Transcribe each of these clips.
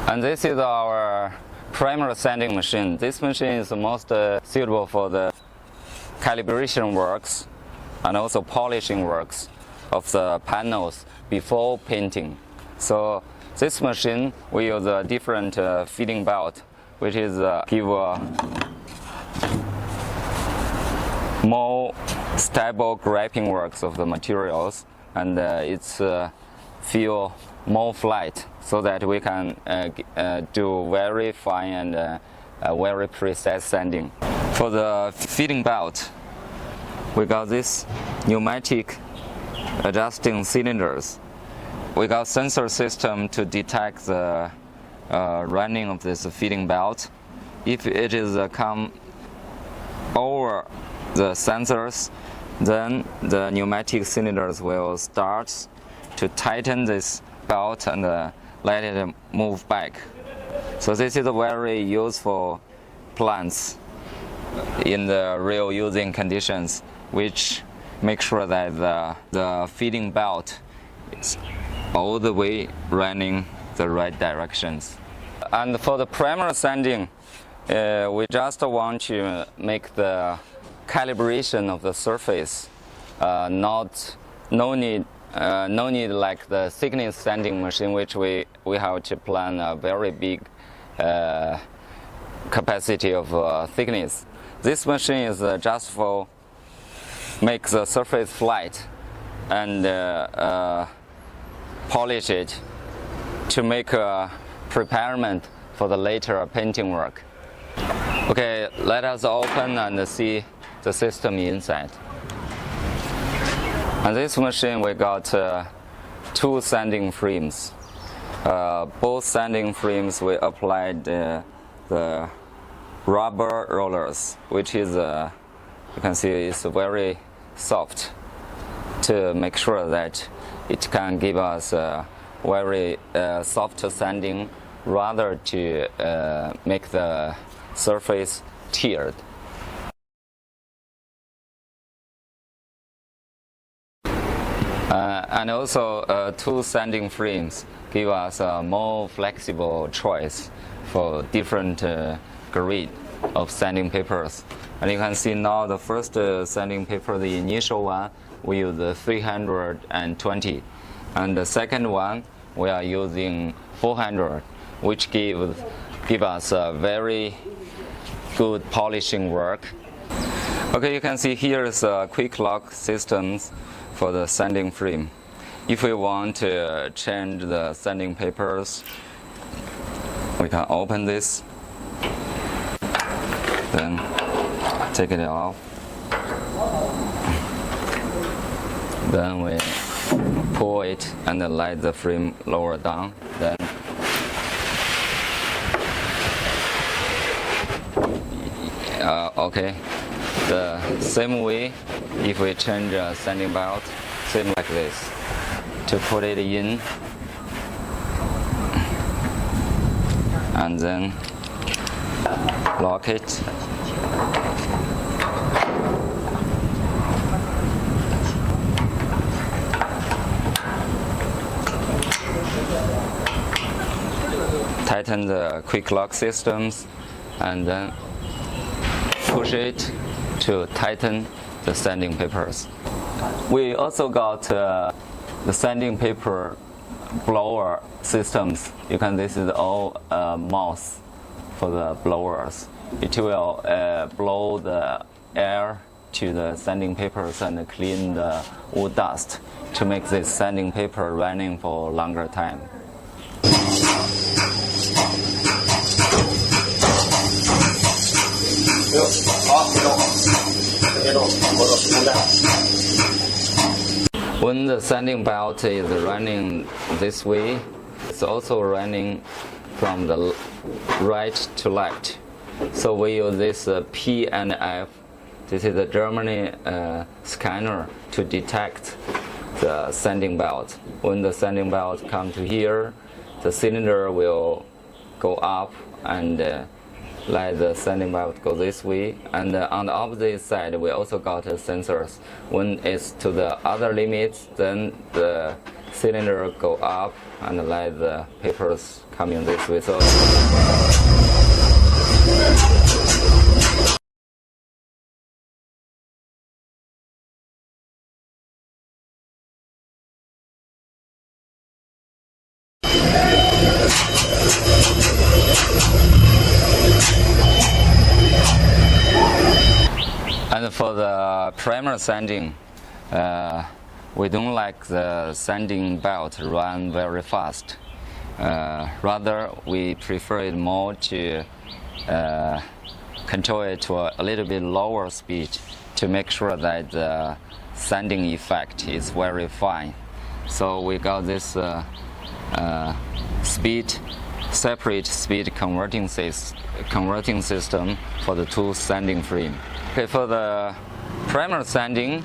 And this is our primer sanding machine. This machine is the most suitable for the calibration works and also polishing works of the panels before painting. So this machine we use a different feeding belt, which is give a more stable griping works of the materials, and it's feel more flat, so that we can do very fine and very precise sanding. For the feeding belt, we got this pneumatic adjusting cylinders. We got sensor system to detect the running of this feeding belt. If it is come over the sensors, then the pneumatic cylinders will start to tighten this belt and let it move back. So this is a very useful plants in the real using conditions, which make sure that the feeding belt is all the way running the right directions. And for the primer sanding, we just want to make the calibration of the surface. No need like the thickness sanding machine, which we have to plan a very big capacity of thickness. This machine is just for make the surface flat and polish it to make a preparement for the later painting work. Okay, let us open and see the system inside. On this machine we got two sanding frames. Both sanding frames we applied the rubber rollers, which is you can see it's very soft, to make sure that it can give us a very soft sanding, rather to make the surface tiered. And also two sanding frames give us a more flexible choice for different grade of sanding papers. And you can see now the first sanding paper, the initial one, we use the 320, and the second one we are using 400, which give us a very good polishing work. Okay, you can see here is a quick lock systems for the sanding frame. If we want to change the sanding papers, we can open this, then take it off. Then we pull it and then let the frame lower down. Then okay, the same way, if we change a sanding belt, same like this, to put it in and then lock it. Tighten the quick lock systems and then push it to tighten the sanding papers. We also got the sanding paper blower systems. This is all mouth for the blowers. It will blow the air to the sanding papers and clean the wood dust to make this sanding paper running for longer time. When the sanding belt is running this way, it's also running from the right to left. So we use this P and F. This is the Germany scanner to detect the sanding belt. When the sanding belt comes to here, the cylinder will go up and let the sanding belt go this way. And on the opposite side, we also got sensors. When it's to the other limits, then the cylinder go up and let the papers come in this way. So and for the primer sanding, we don't like the sanding belt run very fast. Rather, we prefer it more to control it to a little bit lower speed to make sure that the sanding effect is very fine. So we got this separate speed converting system for the two sanding frame. Okay, for the primer sanding,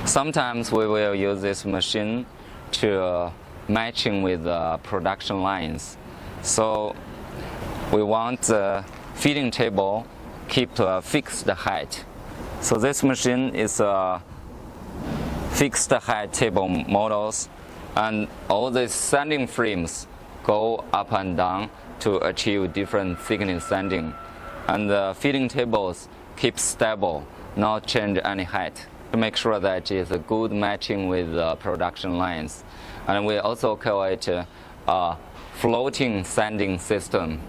sometimes we will use this machine to matching with the production lines. So we want the feeding table keep a fixed height. So this machine is a fixed height table models, and all the sanding frames go up and down to achieve different thickness sanding. And the feeding tables keep stable, not change any height, to make sure that it's a good matching with the production lines. And we also call it a floating sanding system.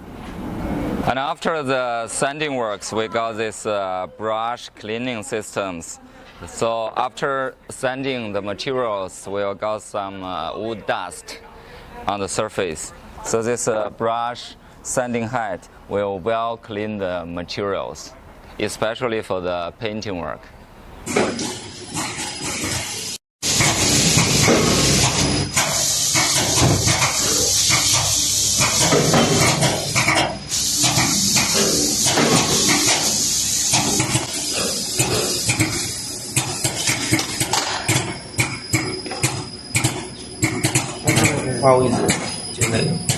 And after the sanding works, we got this brush cleaning systems. So after sanding the materials, we got some wood dust on the surface. So this brush sanding head will well clean the materials, especially for the painting work. 画位置就那个。